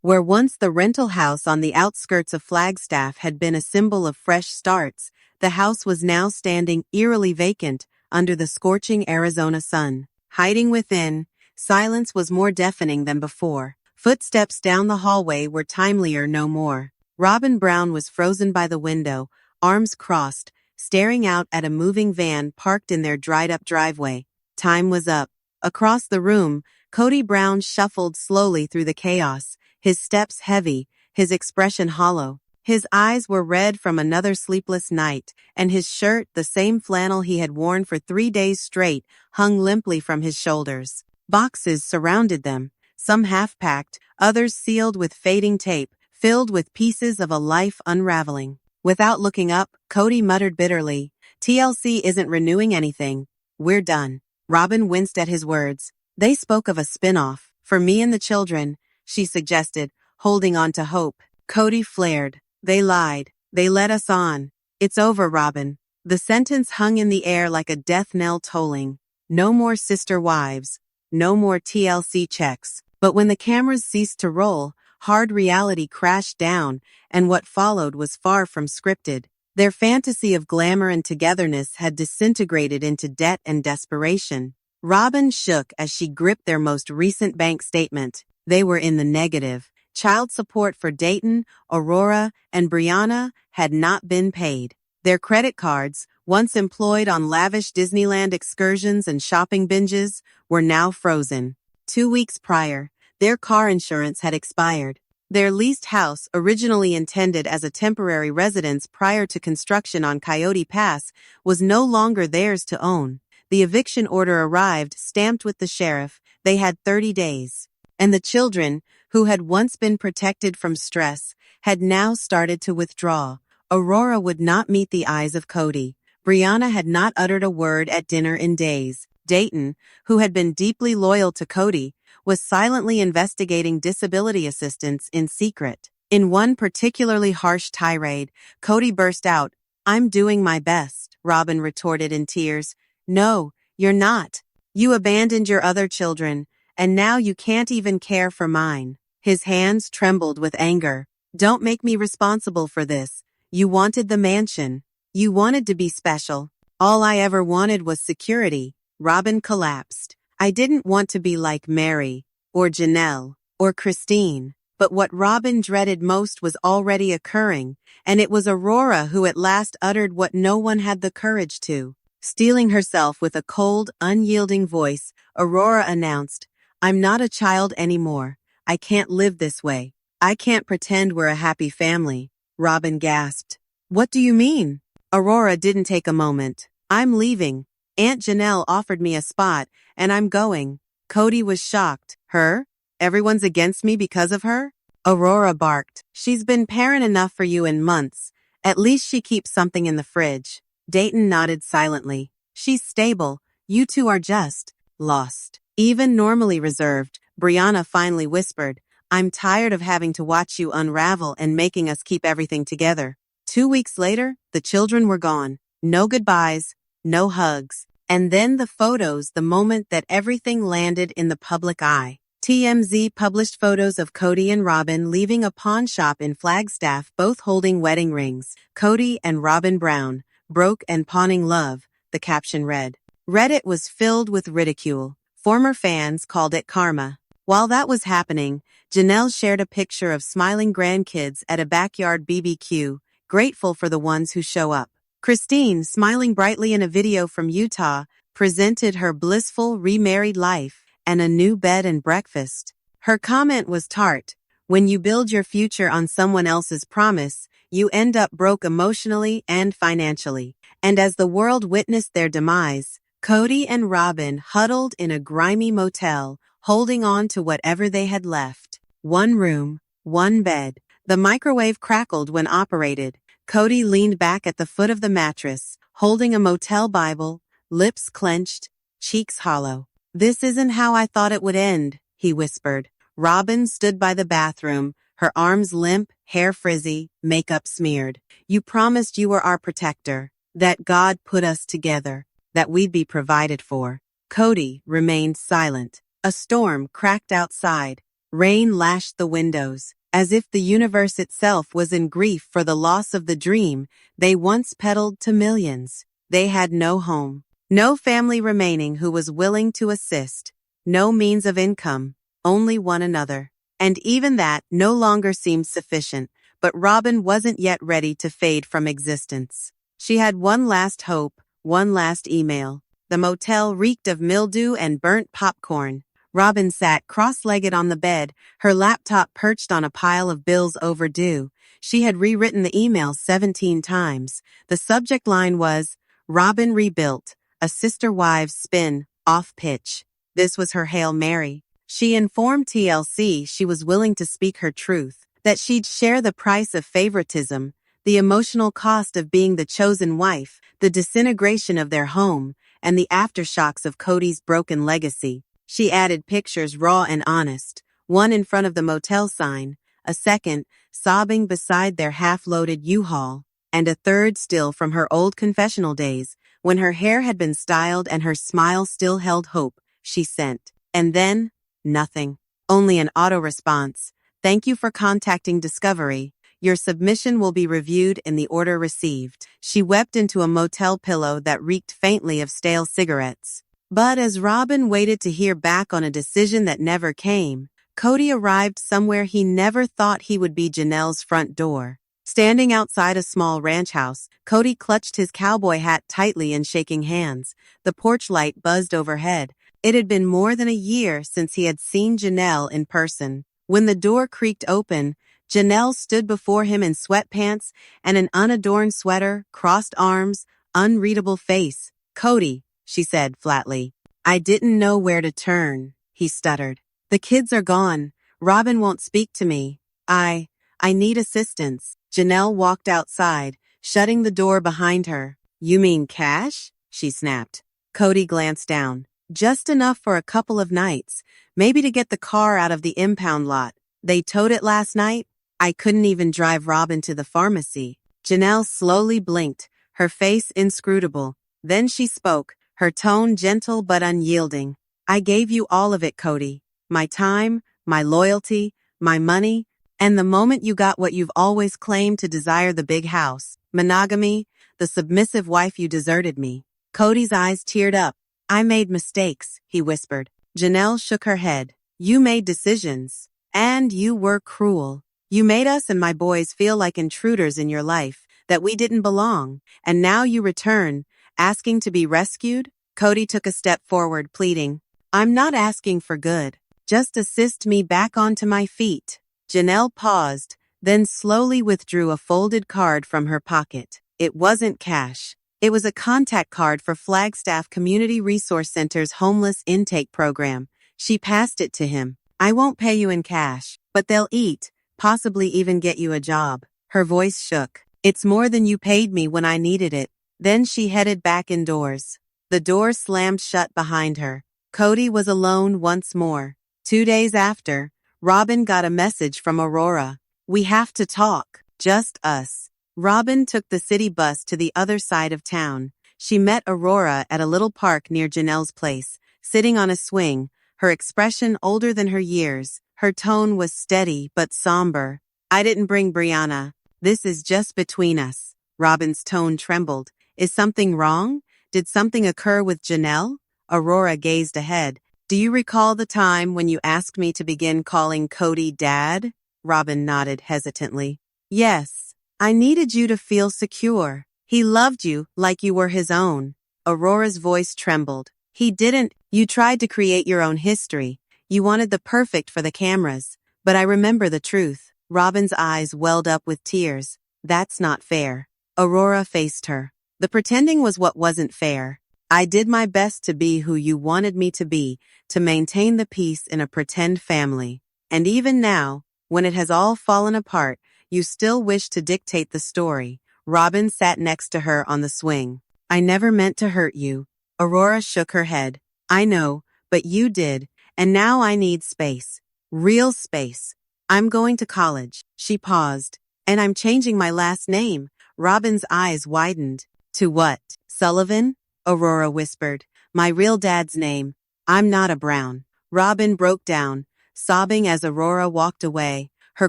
Where once the rental house on the outskirts of Flagstaff had been a symbol of fresh starts, the house was now standing eerily vacant under the scorching Arizona sun. Hiding within, silence was more deafening than before. Footsteps down the hallway were timelier no more. Robyn Brown was frozen by the window, arms crossed, staring out at a moving van parked in their dried-up driveway. Time was up. Across the room, Kody Brown shuffled slowly through the chaos, his steps heavy, his expression hollow. His eyes were red from another sleepless night, and his shirt, the same flannel he had worn for 3 days straight, hung limply from his shoulders. Boxes surrounded them, some half-packed, others sealed with fading tape, filled with pieces of a life unraveling. Without looking up, Kody muttered bitterly, "TLC isn't renewing anything. We're done." Robyn winced at his words. "They spoke of a spin-off, for me and the children," she suggested, holding on to hope. Kody flared. "They lied. They led us on. It's over, Robyn." The sentence hung in the air like a death knell tolling. No more sister wives. No more TLC checks. But when the cameras ceased to roll, hard reality crashed down, and what followed was far from scripted. Their fantasy of glamour and togetherness had disintegrated into debt and desperation. Robyn shook as she gripped their most recent bank statement. They were in the negative. Child support for Dayton, Aurora, and Brianna had not been paid. Their credit cards, once employed on lavish Disneyland excursions and shopping binges, were now frozen. 2 weeks prior, their car insurance had expired. Their leased house, originally intended as a temporary residence prior to construction on Coyote Pass, was no longer theirs to own. The eviction order arrived, stamped with the sheriff. They had 30 days. And the children, who had once been protected from stress, had now started to withdraw. Aurora would not meet the eyes of Kody. Brianna had not uttered a word at dinner in days. Dayton, who had been deeply loyal to Kody, was silently investigating disability assistance in secret. In one particularly harsh tirade, Kody burst out, "I'm doing my best," Robyn retorted in tears. "No, you're not. You abandoned your other children, and now you can't even care for mine." His hands trembled with anger. "Don't make me responsible for this. You wanted the mansion. You wanted to be special. All I ever wanted was security." Robyn collapsed. "I didn't want to be like Mary, or Janelle, or Christine." But what Robyn dreaded most was already occurring, and it was Aurora who at last uttered what no one had the courage to. Steeling herself with a cold, unyielding voice, Aurora announced, "I'm not a child anymore. I can't live this way. I can't pretend we're a happy family." Robyn gasped. "What do you mean?" Aurora didn't take a moment. "I'm leaving. Aunt Janelle offered me a spot, and I'm going." Kody was shocked. "Her? Everyone's against me because of her?" Aurora barked. "She's been parent enough for you in months. At least she keeps something in the fridge." Dayton nodded silently. "She's stable. You two are just lost." Even normally reserved, Brianna finally whispered, "I'm tired of having to watch you unravel and making us keep everything together." 2 weeks later, the children were gone. No goodbyes, no hugs. And then the photos, the moment that everything landed in the public eye. TMZ published photos of Kody and Robyn leaving a pawn shop in Flagstaff, both holding wedding rings. "Kody and Robyn Brown, broke and pawning love," the caption read. Reddit was filled with ridicule. Former fans called it karma. While that was happening, Janelle shared a picture of smiling grandkids at a backyard BBQ, grateful for the ones who show up. Christine, smiling brightly in a video from Utah, presented her blissful remarried life and a new bed and breakfast. Her comment was tart. "When you build your future on someone else's promise, you end up broke emotionally and financially." And as the world witnessed their demise, Kody and Robyn huddled in a grimy motel, holding on to whatever they had left. One room, one bed. The microwave crackled when operated. Kody leaned back at the foot of the mattress, holding a motel Bible, lips clenched, cheeks hollow. "This isn't how I thought it would end," he whispered. Robyn stood by the bathroom, her arms limp, hair frizzy, makeup smeared. "You promised you were our protector, that God put us together, that we'd be provided for." Kody remained silent. A storm cracked outside. Rain lashed the windows, as if the universe itself was in grief for the loss of the dream they once peddled to millions. They had no home, no family remaining who was willing to assist, no means of income, only one another. And even that no longer seemed sufficient, but Robyn wasn't yet ready to fade from existence. She had one last hope, one last email. The motel reeked of mildew and burnt popcorn. Robyn sat cross-legged on the bed, her laptop perched on a pile of bills overdue. She had rewritten the email 17 times. The subject line was, Robyn rebuilt, a sister wives spin, off pitch. This was her Hail Mary. She informed TLC she was willing to speak her truth, that she'd share the price of favoritism, the emotional cost of being the chosen wife, the disintegration of their home, and the aftershocks of Kody's broken legacy. She added pictures raw and honest, one in front of the motel sign, a second sobbing beside their half-loaded U-Haul, and a third still from her old confessional days, when her hair had been styled and her smile still held hope. She sent. And then, nothing. Only an auto-response. Thank you for contacting Discovery. Your submission will be reviewed in the order received. She wept into a motel pillow that reeked faintly of stale cigarettes. But as Robyn waited to hear back on a decision that never came, Kody arrived somewhere he never thought he would be. Janelle's front door. Standing outside a small ranch house, Kody clutched his cowboy hat tightly and shaking hands. The porch light buzzed overhead. It had been more than a year since he had seen Janelle in person. When the door creaked open, Janelle stood before him in sweatpants and an unadorned sweater, crossed arms, unreadable face. Kody, she said flatly. I didn't know where to turn, he stuttered. The kids are gone. Robyn won't speak to me. I need assistance. Janelle walked outside, shutting the door behind her. You mean cash? She snapped. Kody glanced down. Just enough for a couple of nights, maybe to get the car out of the impound lot. They towed it last night. I couldn't even drive Robyn to the pharmacy. Janelle slowly blinked, her face inscrutable. Then she spoke, her tone gentle but unyielding. I gave you all of it, Kody. My time, my loyalty, my money, and the moment you got what you've always claimed to desire, the big house, monogamy, the submissive wife, you deserted me. Kody's eyes teared up. I made mistakes, he whispered. Janelle shook her head. You made decisions. And you were cruel. You made us and my boys feel like intruders in your life, that we didn't belong. And now you return, asking to be rescued? Kody took a step forward, pleading. I'm not asking for good. Just assist me back onto my feet. Janelle paused, then slowly withdrew a folded card from her pocket. It wasn't cash. It was a contact card for Flagstaff Community Resource Center's homeless intake program. She passed it to him. I won't pay you in cash, but they'll eat, possibly even get you a job. Her voice shook. It's more than you paid me when I needed it. Then she headed back indoors. The door slammed shut behind her. Kody was alone once more. 2 days after, Robyn got a message from Aurora. We have to talk. Just us. Robyn took the city bus to the other side of town. She met Aurora at a little park near Janelle's place, sitting on a swing, her expression older than her years. Her tone was steady but somber. I didn't bring Brianna. This is just between us. Robyn's tone trembled. Is something wrong? Did something occur with Janelle? Aurora gazed ahead. Do you recall the time when you asked me to begin calling Kody Dad? Robyn nodded hesitantly. Yes. I needed you to feel secure. He loved you like you were his own. Aurora's voice trembled. He didn't. You tried to create your own history. You wanted the perfect for the cameras. But I remember the truth. Robyn's eyes welled up with tears. That's not fair. Aurora faced her. The pretending was what wasn't fair. I did my best to be who you wanted me to be, to maintain the peace in a pretend family. And even now, when it has all fallen apart, you still wish to dictate the story. Robyn sat next to her on the swing. I never meant to hurt you. Aurora shook her head. I know, but you did, and now I need space. Real space. I'm going to college. She paused. And I'm changing my last name. Robyn's eyes widened. To what? Sullivan? Aurora whispered. My real dad's name. I'm not a Brown. Robyn broke down. sobbing as Aurora walked away, her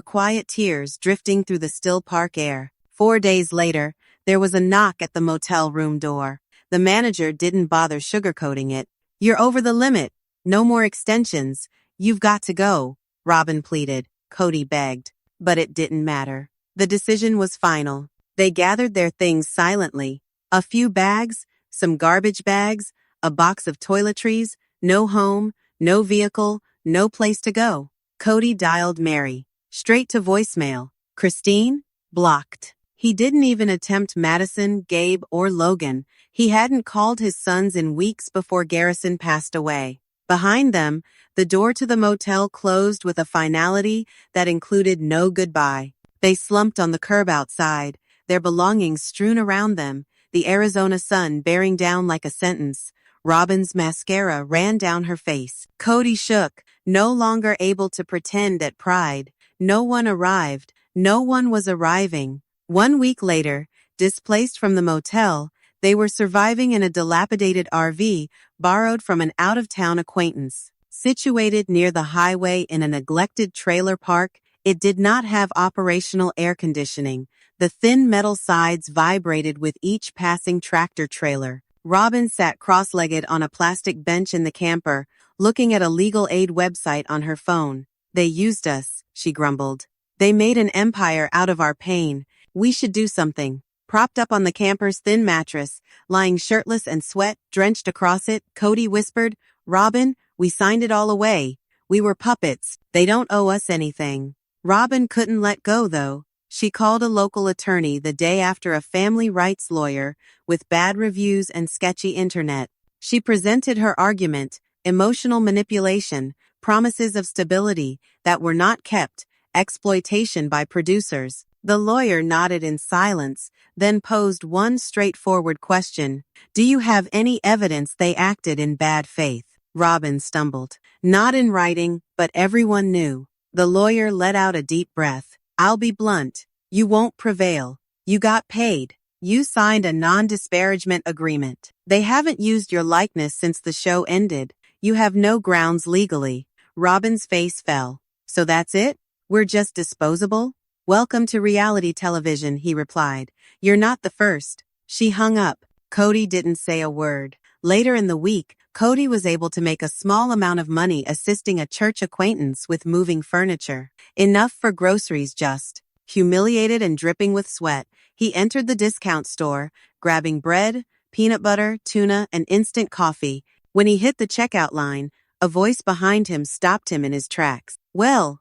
quiet tears drifting through the still park air. 4 days later, there was a knock at the motel room door. The manager didn't bother sugarcoating it. "You're over the limit. No more extensions. You've got to go," Robyn pleaded. Kody begged. But it didn't matter. The decision was final. They gathered their things silently. A few bags, some garbage bags, a box of toiletries, no home, no vehicle, no place to go. Kody dialed Mary. Straight to voicemail. Christine? Blocked. He didn't even attempt Madison, Gabe, or Logan. He hadn't called his sons in weeks before Garrison passed away. Behind them, the door to the motel closed with a finality that included no goodbye. They slumped on the curb outside, their belongings strewn around them, the Arizona sun bearing down like a sentence. Robyn's mascara ran down her face. Kody shook, no longer able to pretend at pride. No one arrived. No one was arriving. 1 week later, displaced from the motel, they were surviving in a dilapidated RV borrowed from an out-of-town acquaintance. Situated near the highway in a neglected trailer park, it did not have operational air conditioning. The thin metal sides vibrated with each passing tractor trailer. Robyn sat cross-legged on a plastic bench in the camper, looking at a legal aid website on her phone. "They used us," she grumbled. "They made an empire out of our pain. We should do something." Propped up on the camper's thin mattress, lying shirtless and sweat-drenched across it, Kody whispered, "Robyn, we signed it all away. We were puppets. They don't owe us anything." Robyn couldn't let go, though. She called a local attorney the day after a family rights lawyer with bad reviews and sketchy internet. She presented her argument: emotional manipulation, promises of stability that were not kept, exploitation by producers. The lawyer nodded in silence, then posed one straightforward question. "Do you have any evidence they acted in bad faith?" Robyn stumbled. "Not in writing, but everyone knew." The lawyer let out a deep breath. "I'll be blunt. You won't prevail. You got paid. You signed a non-disparagement agreement. They haven't used your likeness since the show ended. You have no grounds legally." Robyn's face fell. "So that's it? We're just disposable?" "Welcome to reality television," he replied. "You're not the first." She hung up. Kody didn't say a word. Later in the week, Kody was able to make a small amount of money assisting a church acquaintance with moving furniture. Enough for groceries just. Humiliated and dripping with sweat, he entered the discount store, grabbing bread, peanut butter, tuna, and instant coffee. When he hit the checkout line, a voice behind him stopped him in his tracks. Well,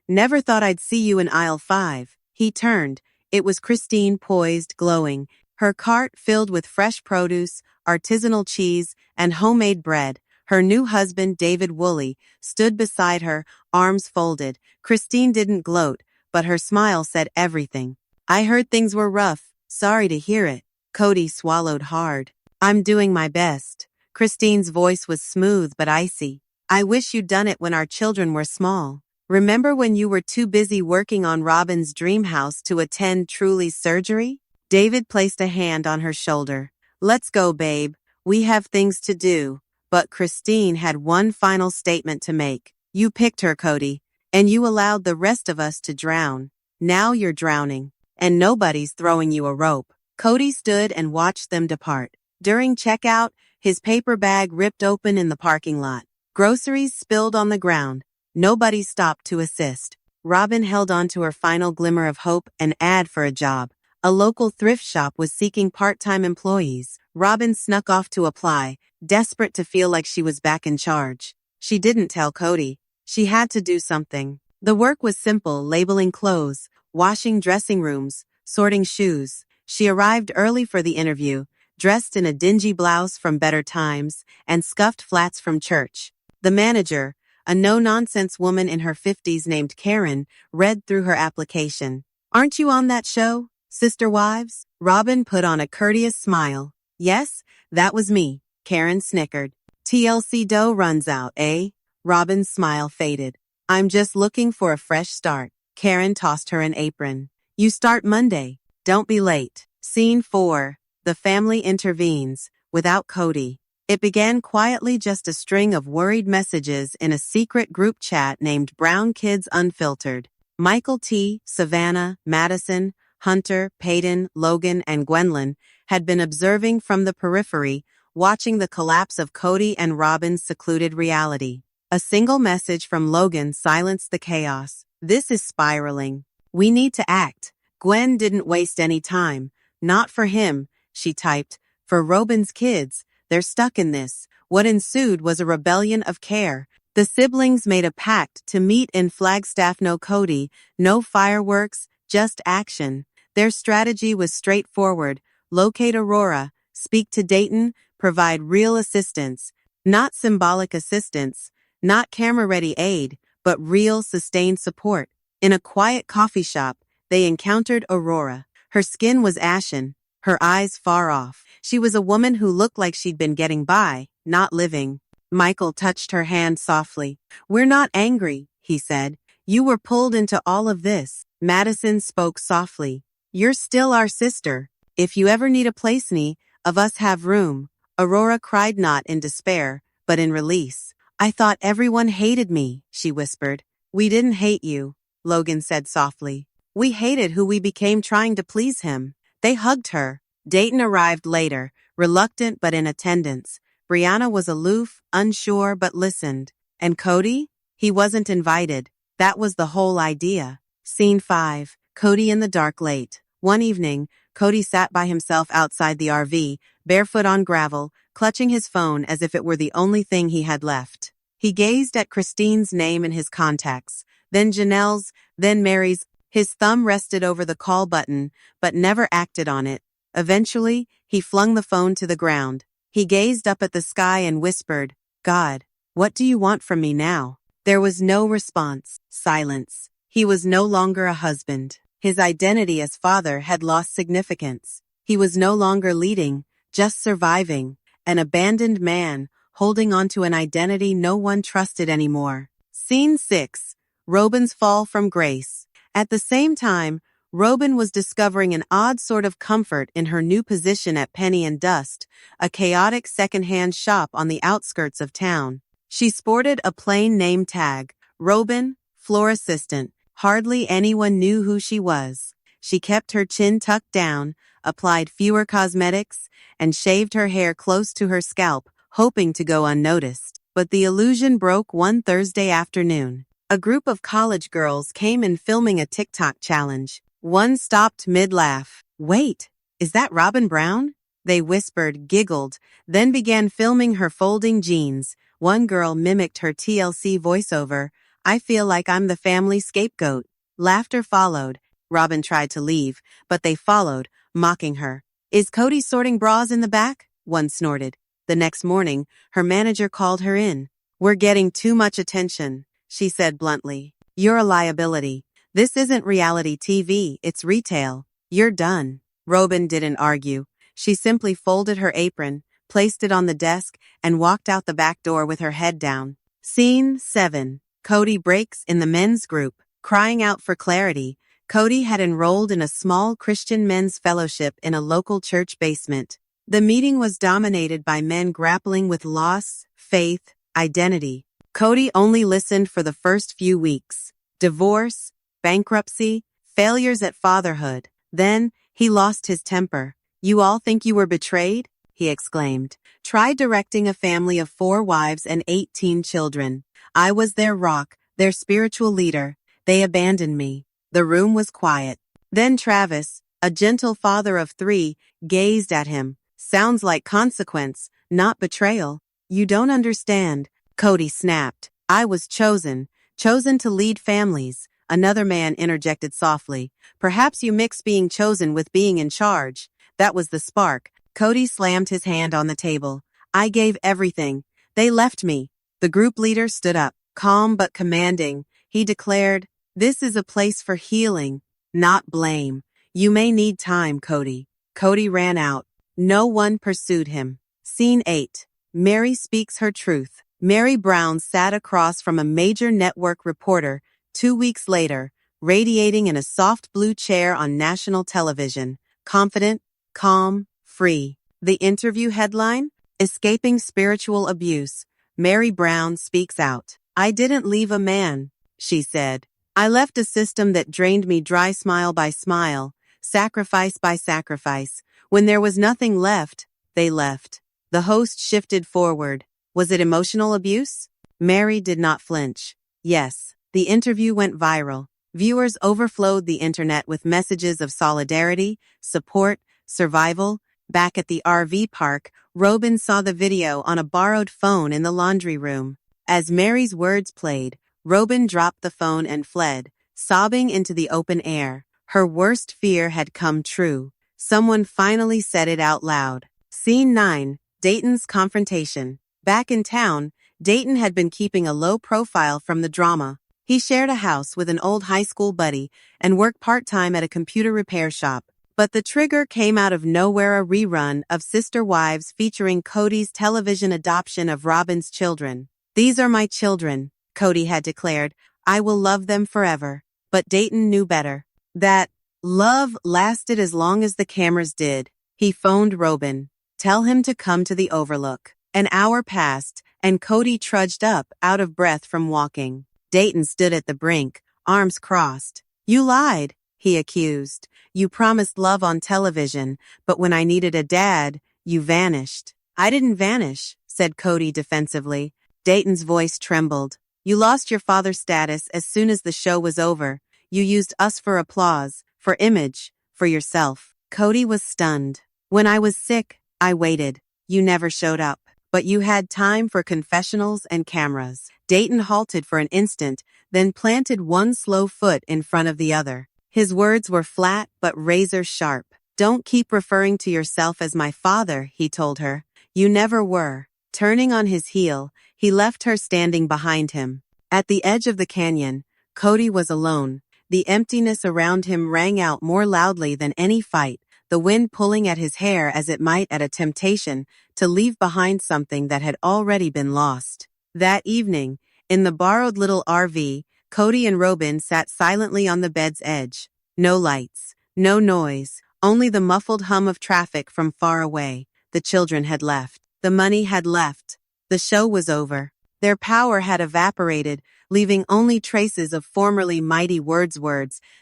never thought I'd see you in aisle 5. He turned. It was Christine, poised, glowing, her cart filled with fresh produce, artisanal cheese, and homemade bread. Her new husband, David Woolley, stood beside her, arms folded. Christine didn't gloat, but her smile said everything. "I heard things were rough. Sorry to hear it." Kody swallowed hard. "I'm doing my best." Christine's voice was smooth but icy. "I wish you'd done it when our children were small. Remember when you were too busy working on Robyn's dream house to attend Truly's surgery?" David placed a hand on her shoulder. "Let's go, babe. We have things to do." But Christine had one final statement to make. "You picked her, Kody, and you allowed the rest of us to drown. Now you're drowning, and nobody's throwing you a rope." Kody stood and watched them depart. During checkout, his paper bag ripped open in the parking lot. Groceries spilled on the ground. Nobody stopped to assist. Robyn held on to her final glimmer of hope: an ad for a job. A local thrift shop was seeking part-time employees. Robyn snuck off to apply, desperate to feel like she was back in charge. She didn't tell Kody. She had to do something. The work was simple: labeling clothes, washing dressing rooms, sorting shoes. She arrived early for the interview, dressed in a dingy blouse from Better Times and scuffed flats from church. The manager, a no-nonsense woman in her 50s named Karen, read through her application. "Aren't you on that show, Sister Wives?" Robyn put on a courteous smile. "Yes, that was me." Karen snickered. "TLC dough runs out, eh?" Robyn's smile faded. "I'm just looking for a fresh start." Karen tossed her an apron. "You start Monday. Don't be late." Scene 4. The family intervenes, without Kody. It began quietly, just a string of worried messages in a secret group chat named Brown Kids Unfiltered. Michael T., Savannah, Madison, Hunter, Peyton, Logan, and Gwendolyn had been observing from the periphery, watching the collapse of Kody and Robyn's secluded reality. A single message from Logan silenced the chaos. "This is spiraling. We need to act." Gwen didn't waste any time. "Not for him," she typed. "For Robyn's kids. They're stuck in this." What ensued was a rebellion of care. The siblings made a pact to meet in Flagstaff. No Kody, no fireworks, just action. Their strategy was straightforward: locate Aurora, speak to Dayton, provide real assistance. Not symbolic assistance, not camera-ready aid, but real, sustained support. In a quiet coffee shop, they encountered Aurora. Her skin was ashen, her eyes far off. She was a woman who looked like she'd been getting by, not living. Michael touched her hand softly. "We're not angry," he said. "You were pulled into all of this." Madison spoke softly. "You're still our sister. If you ever need a place, any of us have room." Aurora cried, not in despair, but in release. "I thought everyone hated me," she whispered. "We didn't hate you," Logan said softly. "We hated who we became trying to please him." They hugged her. Dayton arrived later, reluctant but in attendance. Brianna was aloof, unsure, but listened. And Kody? He wasn't invited. That was the whole idea. Scene 5. Kody in the dark late. One evening, Kody sat by himself outside the RV, barefoot on gravel, clutching his phone as if it were the only thing he had left. He gazed at Christine's name in his contacts, then Janelle's, then Mary's. His thumb rested over the call button, but never acted on it. Eventually, he flung the phone to the ground. He gazed up at the sky and whispered, "God, what do you want from me now?" There was no response. Silence. He was no longer a husband. His identity as father had lost significance. He was no longer leading, just surviving. An abandoned man, holding on to an identity no one trusted anymore. Scene 6. Robyn's fall from grace. At the same time, Robyn was discovering an odd sort of comfort in her new position at Penny and Dust, a chaotic second-hand shop on the outskirts of town. She sported a plain name tag, Robyn, floor assistant. Hardly anyone knew who she was. She kept her chin tucked down, applied fewer cosmetics, and shaved her hair close to her scalp, hoping to go unnoticed. But the illusion broke one Thursday afternoon. A group of college girls came in filming a TikTok challenge. One stopped mid-laugh. "Wait, is that Robyn Brown?" They whispered, giggled, then began filming her folding jeans. One girl mimicked her TLC voiceover, "I feel like I'm the family scapegoat." Laughter followed. Robyn tried to leave, but they followed, mocking her. "Is Kody sorting bras in the back?" one snorted. The next morning, her manager called her in. "We're getting too much attention," she said bluntly. "You're a liability. This isn't reality TV, it's retail. You're done." Robyn didn't argue. She simply folded her apron, placed it on the desk, and walked out the back door with her head down. Scene 7. Kody breaks in the men's group. Crying out for clarity, Kody had enrolled in a small Christian men's fellowship in a local church basement. The meeting was dominated by men grappling with loss, faith, identity. Kody only listened for the first few weeks. Divorce, bankruptcy, failures at fatherhood. Then, he lost his temper. "You all think you were betrayed?" he exclaimed. "Try directing a family of 4 wives and 18 children. I was their rock, their spiritual leader. They abandoned me." The room was quiet. Then Travis, a gentle father of 3, gazed at him. "Sounds like consequence, not betrayal." "You don't understand," Kody snapped. "I was chosen to lead families." Another man interjected softly. "Perhaps you mix being chosen with being in charge." That was the spark. Kody slammed his hand on the table. "I gave everything. They left me." The group leader stood up, calm but commanding. He declared, "This is a place for healing, not blame. You may need time, Kody." Kody ran out. No one pursued him. Scene 8. Mary speaks her truth. Mary Brown sat across from a major network reporter 2 weeks later, radiating in a soft blue chair on national television. Confident, calm, free. The interview headline? Escaping spiritual abuse, Mary Brown speaks out. I didn't leave a man, she said. I left a system that drained me dry, smile by smile, sacrifice by sacrifice. When there was nothing left, they left. The host shifted forward. Was it emotional abuse? Mary did not flinch. Yes. The interview went viral. Viewers overflowed the internet with messages of solidarity, support, survival. Back at the RV park, Robyn saw the video on a borrowed phone in the laundry room. As Mary's words played, Robyn dropped the phone and fled, sobbing into the open air. Her worst fear had come true. Someone finally said it out loud. Scene 9. Dayton's confrontation. Back in town, Dayton had been keeping a low profile from the drama. He shared a house with an old high school buddy and worked part-time at a computer repair shop. But the trigger came out of nowhere, a rerun of Sister Wives featuring Kody's television adoption of Robyn's children. These are my children, Kody had declared. I will love them forever. But Dayton knew better. That love lasted as long as the cameras did. He phoned Robyn. Tell him to come to the Overlook. An hour passed, and Kody trudged up, out of breath from walking. Dayton stood at the brink, arms crossed. You lied, he accused. You promised love on television, but when I needed a dad, you vanished. I didn't vanish, said Kody defensively. Dayton's voice trembled. You lost your father status as soon as the show was over. You used us for applause, for image, for yourself. Kody was stunned. When I was sick, I waited. You never showed up. But you had time for confessionals and cameras. Dayton halted for an instant, then planted one slow foot in front of the other. His words were flat but razor sharp. Don't keep referring to yourself as my father, he told her. You never were. Turning on his heel, he left her standing behind him. At the edge of the canyon, Kody was alone. The emptiness around him rang out more loudly than any fight, the wind pulling at his hair as it might at a temptation to leave behind something that had already been lost. That evening, in the borrowed little RV, Kody and Robyn sat silently on the bed's edge. No lights, no noise, only the muffled hum of traffic from far away. The children had left. The money had left. The show was over. Their power had evaporated, leaving only traces of formerly mighty words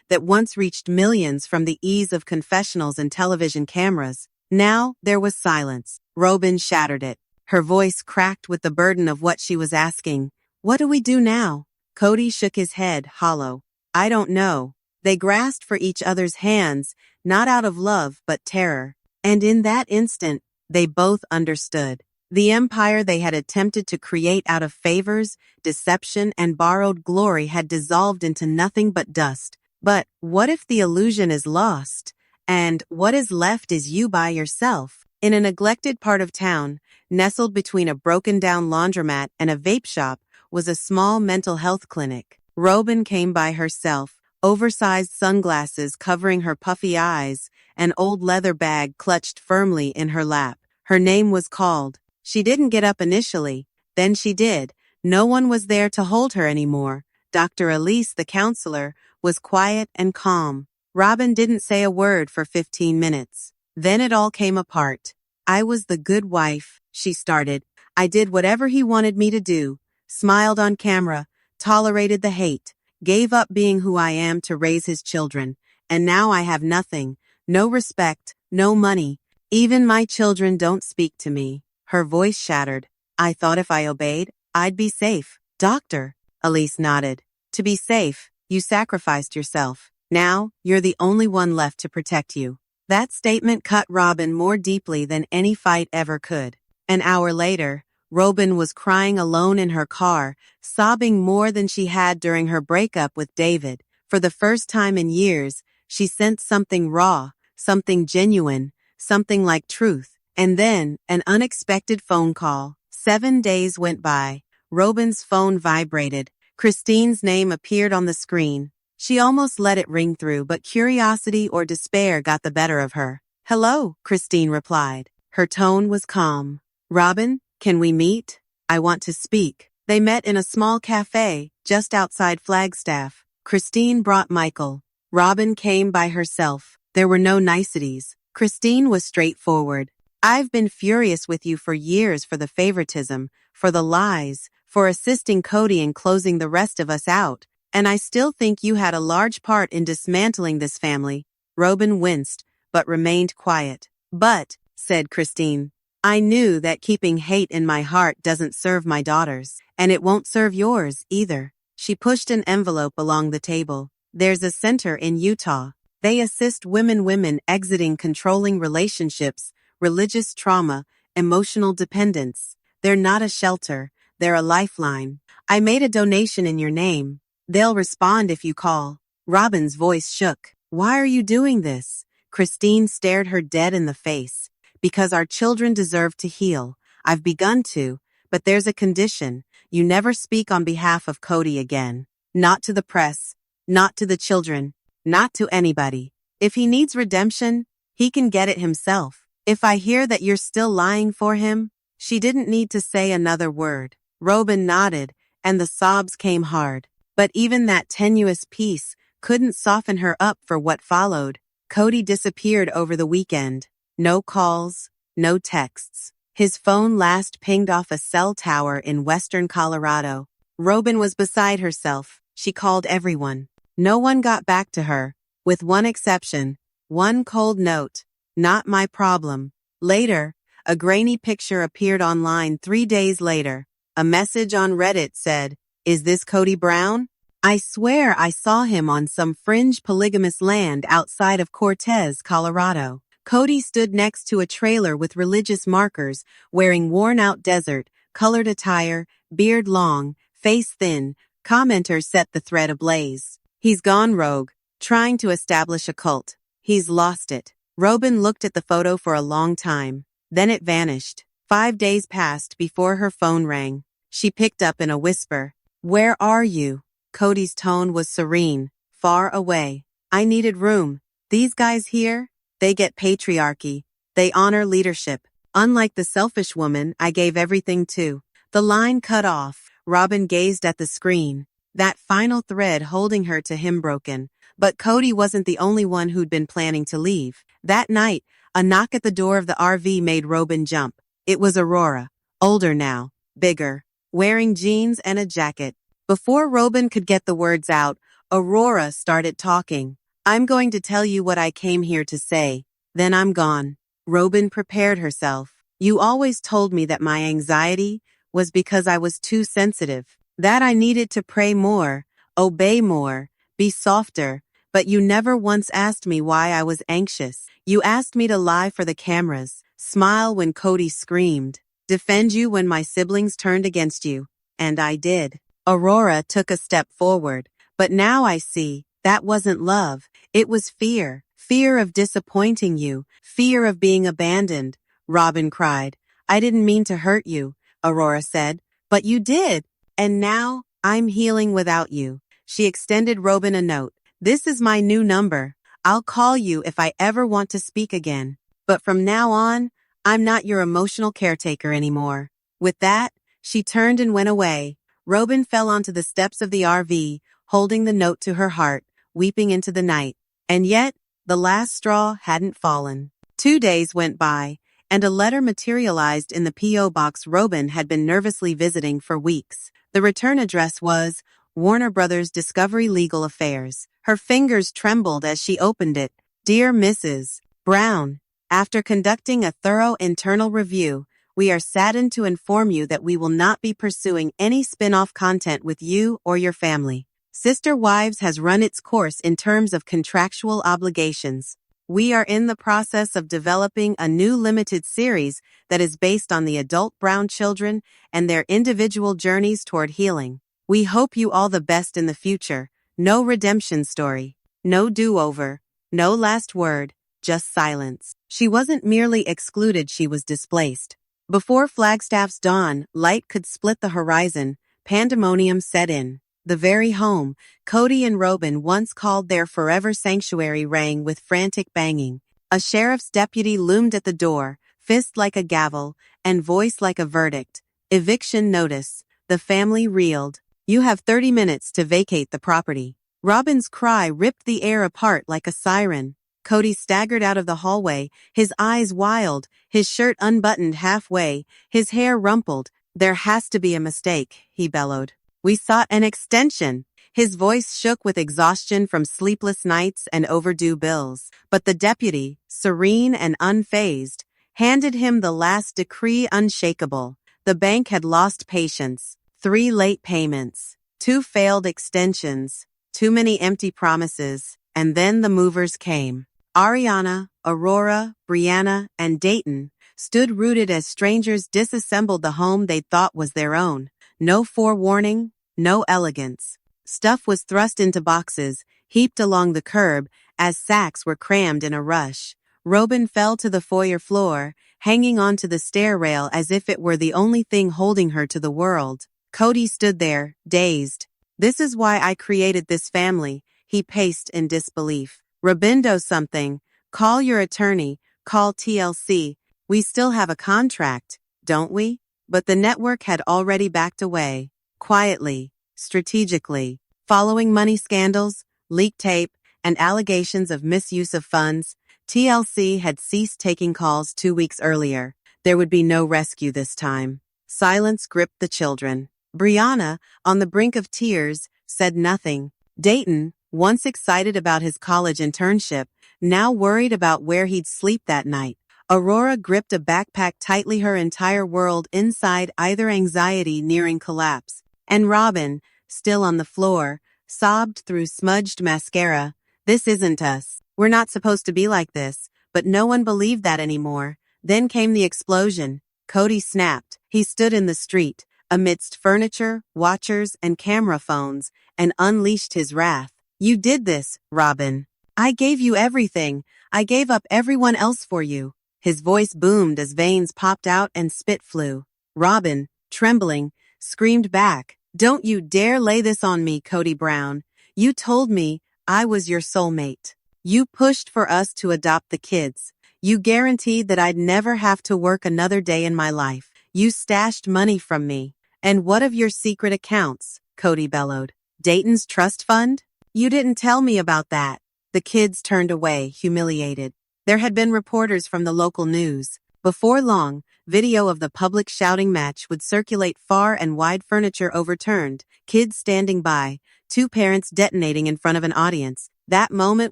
that once reached millions from the ease of confessionals and television cameras. Now there was silence. Robyn shattered it. Her voice cracked with the burden of what she was asking. What do we do now? Kody shook his head, hollow. I don't know. They grasped for each other's hands, not out of love but terror. And in that instant, they both understood. The empire they had attempted to create out of favors, deception, and borrowed glory had dissolved into nothing but dust. But what if the illusion is lost? And what is left is you by yourself? In a neglected part of town, nestled between a broken-down laundromat and a vape shop, was a small mental health clinic. Robyn came by herself, oversized sunglasses covering her puffy eyes, an old leather bag clutched firmly in her lap. Her name was called. She didn't get up initially. Then she did. No one was there to hold her anymore. Dr. Elise, the counselor, was quiet and calm. Robyn didn't say a word for 15 minutes. Then it all came apart. I was the good wife, she started. I did whatever he wanted me to do. Smiled on camera, tolerated the hate, gave up being who I am to raise his children. And now I have nothing. No respect, no money. Even my children don't speak to me. Her voice shattered. I thought if I obeyed, I'd be safe. Doctor, Elise nodded. To be safe, you sacrificed yourself. Now, you're the only one left to protect you. That statement cut Robyn more deeply than any fight ever could. An hour later, Robyn was crying alone in her car, sobbing more than she had during her breakup with David. For the first time in years, she sensed something raw, something genuine, something like truth. And then, an unexpected phone call. 7 days went by. Robyn's phone vibrated. Christine's name appeared on the screen. She almost let it ring through, but curiosity or despair got the better of her. Hello, Christine replied. Her tone was calm. Robyn, can we meet? I want to speak. They met in a small cafe, just outside Flagstaff. Christine brought Michael. Robyn came by herself. There were no niceties. Christine was straightforward. I've been furious with you for years for the favoritism, for the lies, for assisting Kody in closing the rest of us out, and I still think you had a large part in dismantling this family." Robyn winced, but remained quiet. "But," said Christine, "I knew that keeping hate in my heart doesn't serve my daughters, and it won't serve yours, either." She pushed an envelope along the table. "There's a center in Utah. They assist women exiting controlling relationships, religious trauma, emotional dependence. They're not a shelter, they're a lifeline. I made a donation in your name. They'll respond if you call." Robyn's voice shook. "Why are you doing this?" Christine stared her dead in the face. "Because our children deserve to heal. I've begun to, but there's a condition. You never speak on behalf of Kody again. Not to the press, not to the children, not to anybody. If he needs redemption, he can get it himself. If I hear that you're still lying for him." She didn't need to say another word. Robyn nodded, and the sobs came hard. But even that tenuous peace couldn't soften her up for what followed. Kody disappeared over the weekend. No calls, no texts. His phone last pinged off a cell tower in western Colorado. Robyn was beside herself. She called everyone. No one got back to her, with one exception. One cold note. "Not my problem." Later, a grainy picture appeared online 3 days later. A message on Reddit said, "Is this Kody Brown? I swear I saw him on some fringe polygamous land outside of Cortez, Colorado." Kody stood next to a trailer with religious markers, wearing worn-out desert-colored attire, beard long, face thin. Commenters set the thread ablaze. "He's gone rogue, trying to establish a cult. He's lost it." Robyn looked at the photo for a long time. Then it vanished. 5 days passed before her phone rang. She picked up in a whisper. "Where are you?" Kody's tone was serene. "Far away. I needed room. These guys here? They get patriarchy. They honor leadership. Unlike the selfish woman I gave everything to." The line cut off. Robyn gazed at the screen. That final thread holding her to him broken. But Kody wasn't the only one who'd been planning to leave. That night, a knock at the door of the RV made Robyn jump. It was Aurora. Older now. Bigger. Wearing jeans and a jacket. Before Robyn could get the words out, Aurora started talking. "I'm going to tell you what I came here to say. Then I'm gone." Robyn prepared herself. "You always told me that my anxiety was because I was too sensitive. That I needed to pray more, obey more, be softer. But you never once asked me why I was anxious. You asked me to lie for the cameras, smile when Kody screamed, defend you when my siblings turned against you. And I did." Aurora took a step forward. "But now I see, that wasn't love. It was fear. Fear of disappointing you. Fear of being abandoned." Robyn cried. "I didn't mean to hurt you," Aurora said. "But you did. And now, I'm healing without you." She extended Robyn a note. "This is my new number. I'll call you if I ever want to speak again. But from now on, I'm not your emotional caretaker anymore." With that, she turned and went away. Robyn fell onto the steps of the RV, holding the note to her heart, weeping into the night. And yet, the last straw hadn't fallen. 2 days went by, and a letter materialized in the P.O. box Robyn had been nervously visiting for weeks. The return address was Warner Brothers Discovery Legal Affairs. Her fingers trembled as she opened it. "Dear Mrs. Brown, after conducting a thorough internal review, we are saddened to inform you that we will not be pursuing any spin-off content with you or your family. Sister Wives has run its course in terms of contractual obligations. We are in the process of developing a new limited series that is based on the adult Brown children and their individual journeys toward healing. We hope you all the best in the future. No redemption story. No do-over. No last word. Just silence." She wasn't merely excluded, she was displaced. Before Flagstaff's dawn, light could split the horizon. Pandemonium set in. The very home Kody and Robyn once called their forever sanctuary rang with frantic banging. A sheriff's deputy loomed at the door, fist like a gavel, and voice like a verdict. "Eviction notice." The family reeled. "You have 30 minutes to vacate the property." Robyn's cry ripped the air apart like a siren. Kody staggered out of the hallway, his eyes wild, his shirt unbuttoned halfway, his hair rumpled. "There has to be a mistake," he bellowed. "We sought an extension." His voice shook with exhaustion from sleepless nights and overdue bills. But the deputy, serene and unfazed, handed him the last decree unshakable. The bank had lost patience. 3 late payments, 2 failed extensions, too many empty promises, and then the movers came. Ariana, Aurora, Brianna, and Dayton stood rooted as strangers disassembled the home they thought was their own. No forewarning, no elegance. Stuff was thrust into boxes, heaped along the curb, as sacks were crammed in a rush. Robyn fell to the foyer floor, hanging onto the stair rail as if it were the only thing holding her to the world. Kody stood there, dazed. "This is why I created this family," he paced in disbelief. "Robindo something. Call your attorney, call TLC. We still have a contract, don't we?" But the network had already backed away. Quietly, strategically, following money scandals, leaked tape, and allegations of misuse of funds, TLC had ceased taking calls 2 weeks earlier. There would be no rescue this time. Silence gripped the children. Brianna, on the brink of tears, said nothing. Dayton, once excited about his college internship, now worried about where he'd sleep that night. Aurora gripped a backpack tightly, her entire world inside, either anxiety nearing collapse. And Robyn, still on the floor, sobbed through smudged mascara. "This isn't us. We're not supposed to be like this." But no one believed that anymore. Then came the explosion. Kody snapped. He stood in the street, amidst furniture, watchers, and camera phones, and unleashed his wrath. "You did this, Robyn. I gave you everything. I gave up everyone else for you." His voice boomed as veins popped out and spit flew. Robyn, trembling, screamed back, "Don't you dare lay this on me, Kody Brown. You told me I was your soulmate. You pushed for us to adopt the kids. You guaranteed that I'd never have to work another day in my life. You stashed money from me. And what of your secret accounts?" Kody bellowed. "Dayton's trust fund? You didn't tell me about that." The kids turned away, humiliated. There had been reporters from the local news. Before long, video of the public shouting match would circulate far and wide, furniture overturned, kids standing by, 2 parents detonating in front of an audience. That moment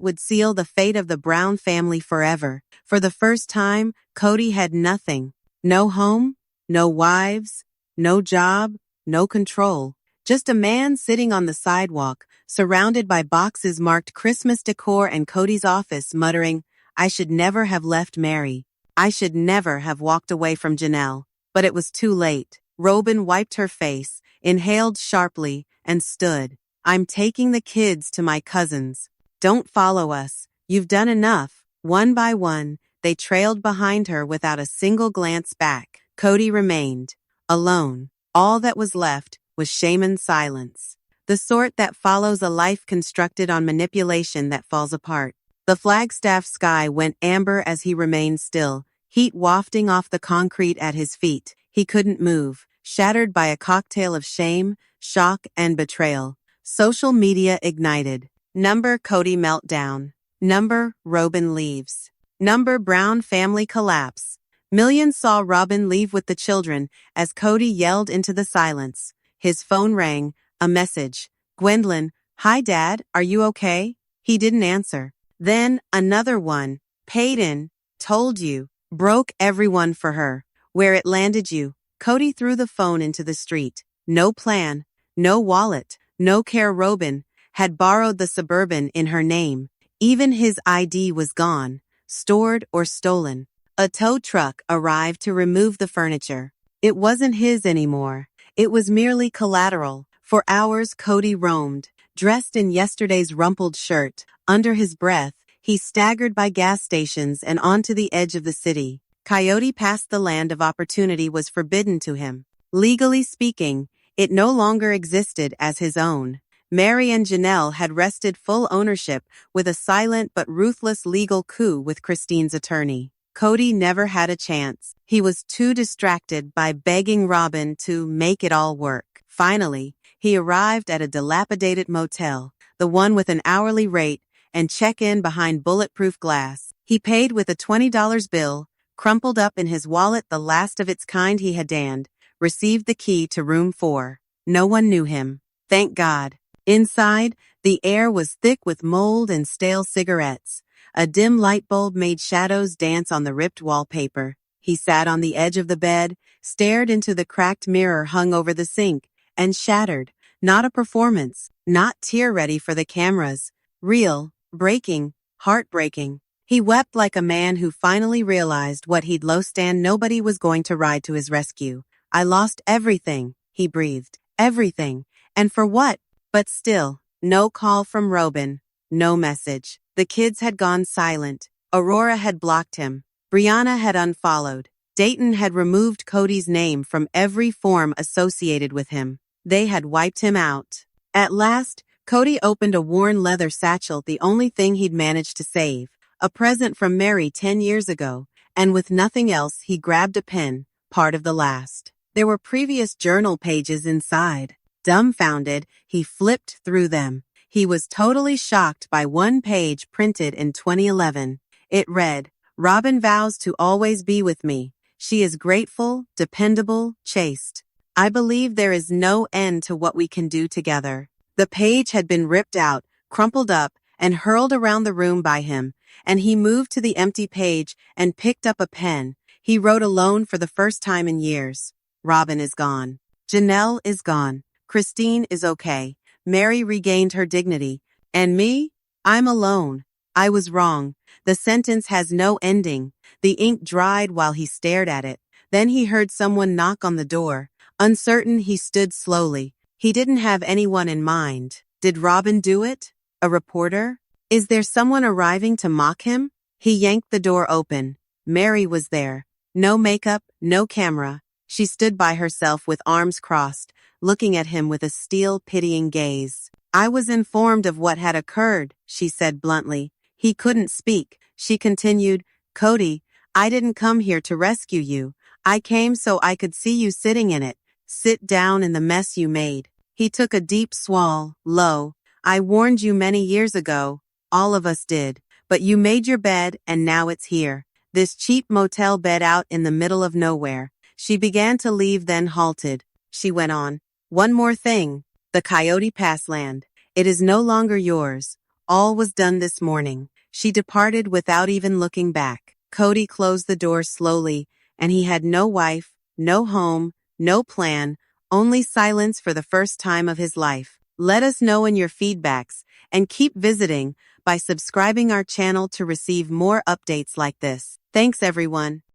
would seal the fate of the Brown family forever. For the first time, Kody had nothing. No home, no wives, no job, no control. Just a man sitting on the sidewalk, surrounded by boxes marked Christmas decor, and Kody's office muttering, "I should never have left Mary. I should never have walked away from Janelle." But it was too late. Robyn wiped her face, inhaled sharply, and stood. "I'm taking the kids to my cousins. Don't follow us. You've done enough." One by one, they trailed behind her without a single glance back. Kody remained, alone. All that was left was shame and silence. The sort that follows a life constructed on manipulation that falls apart. The Flagstaff sky went amber as he remained still, heat wafting off the concrete at his feet. He couldn't move, shattered by a cocktail of shame, shock, and betrayal. Social media ignited. Number Kody meltdown. Number Robyn leaves. Number Brown family collapse. Millions saw Robyn leave with the children as Kody yelled into the silence. His phone rang, a message. "Gwendolyn, hi Dad, are you okay?" He didn't answer. Then another one. "Payton, told you, broke everyone for her. Where it landed you." Kody threw the phone into the street. No plan, no wallet, no care. Robyn had borrowed the Suburban in her name. Even his ID was gone, stored or stolen. A tow truck arrived to remove the furniture. It wasn't his anymore. It was merely collateral. For hours Kody roamed, dressed in yesterday's rumpled shirt. Under his breath, he staggered by gas stations and onto the edge of the city. Coyote past the land of opportunity was forbidden to him. Legally speaking, it no longer existed as his own. Mary and Janelle had wrested full ownership with a silent but ruthless legal coup with Christine's attorney. Kody never had a chance. He was too distracted by begging Robyn to make it all work. Finally, he arrived at a dilapidated motel, the one with an hourly rate and check in behind bulletproof glass. He paid with a $20 bill, crumpled up in his wallet the last of its kind he had danned, received the key to room 4. No one knew him. Thank God. Inside, the air was thick with mold and stale cigarettes. A dim light bulb made shadows dance on the ripped wallpaper. He sat on the edge of the bed, stared into the cracked mirror hung over the sink, and shattered. Not a performance, not tear-ready for the cameras. Real, breaking, heartbreaking. He wept like a man who finally realized what he'd lost and nobody was going to ride to his rescue. I lost everything, he breathed. Everything. And for what? But still, no call from Robyn. No message. The kids had gone silent. Aurora had blocked him. Brianna had unfollowed. Dayton had removed Kody's name from every form associated with him. They had wiped him out. At last, Kody opened a worn leather satchel, the only thing he'd managed to save. A present from Mary 10 years ago, and with nothing else he grabbed a pen, part of the last. There were previous journal pages inside. Dumbfounded, he flipped through them. He was totally shocked by one page printed in 2011. It read, "Robyn vows to always be with me. She is grateful, dependable, chaste. I believe there is no end to what we can do together." The page had been ripped out, crumpled up, and hurled around the room by him, and he moved to the empty page and picked up a pen. He wrote alone for the first time in years. Robyn is gone. Janelle is gone. Christine is okay. Mary regained her dignity. And me? I'm alone. I was wrong. The sentence has no ending. The ink dried while he stared at it. Then he heard someone knock on the door. Uncertain, he stood slowly. He didn't have anyone in mind. Did Robyn do it? A reporter? Is there someone arriving to mock him? He yanked the door open. Mary was there. No makeup, no camera. She stood by herself with arms crossed, looking at him with a steel, pitying gaze. "I was informed of what had occurred," she said bluntly. He couldn't speak. She continued, "Kody, I didn't come here to rescue you. I came so I could see you sitting in it. Sit down in the mess you made." He took a deep swallow, low. "I warned you many years ago. All of us did. But you made your bed and now it's here. This cheap motel bed out in the middle of nowhere." She began to leave, then halted. She went on. "One more thing. The Coyote Pass land. It is no longer yours. All was done this morning." She departed without even looking back. Kody closed the door slowly, and he had no wife, no home, no plan, only silence for the first time of his life. Let us know in your feedbacks, and keep visiting by subscribing our channel to receive more updates like this. Thanks everyone.